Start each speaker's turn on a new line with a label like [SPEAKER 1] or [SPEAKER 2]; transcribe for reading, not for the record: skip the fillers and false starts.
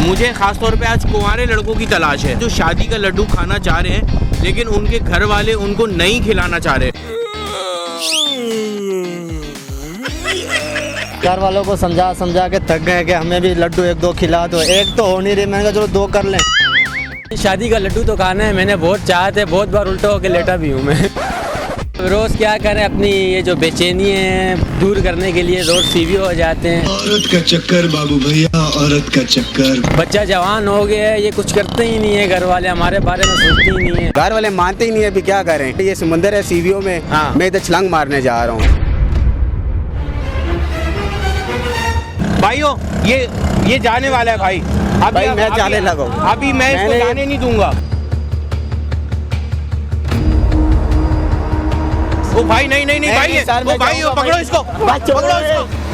[SPEAKER 1] मुझे खास तौर पे आज कुंवारे लड़कों की तलाश है जो शादी का लड्डू खाना चाह रहे हैं, लेकिन उनके घर वाले उनको नहीं खिलाना चाह रहे।
[SPEAKER 2] घर वालों को समझा समझा के थक गए कि हमें भी लड्डू एक दो खिला दो। एक तो हो नहीं रही, मैंने कहा चलो दो कर लें।
[SPEAKER 3] शादी का लड्डू तो खाना है, मैंने बहुत चाहा थे, बहुत बार उल्टा होकर लेटा भी हूँ मैं। रोज क्या करें, अपनी ये जो बेचैनी है दूर करने के लिए रोज सीवी हो जाते हैं।
[SPEAKER 4] औरत का चक्कर बाबू भैया, औरत का चक्कर।
[SPEAKER 3] बच्चा जवान हो गया है, ये कुछ करते ही नहीं है, घर वाले हमारे बारे में सोचते ही नहीं है।
[SPEAKER 5] घर वाले मानते ही नहीं है, अभी क्या करें। ये समुंदर है सीवियों में,
[SPEAKER 3] हाँ।
[SPEAKER 5] मैं इधर छलांग मारने जा रहा हूँ।
[SPEAKER 1] भाइयों ये जाने वाला है भाई।
[SPEAKER 5] भाई मैं जाने लगा हूँ।
[SPEAKER 1] अभी मैं इसको जाने नहीं दूंगा। ओ भाई नहीं भाई, वो भाई पकड़ो इसको, पकड़ो इसको।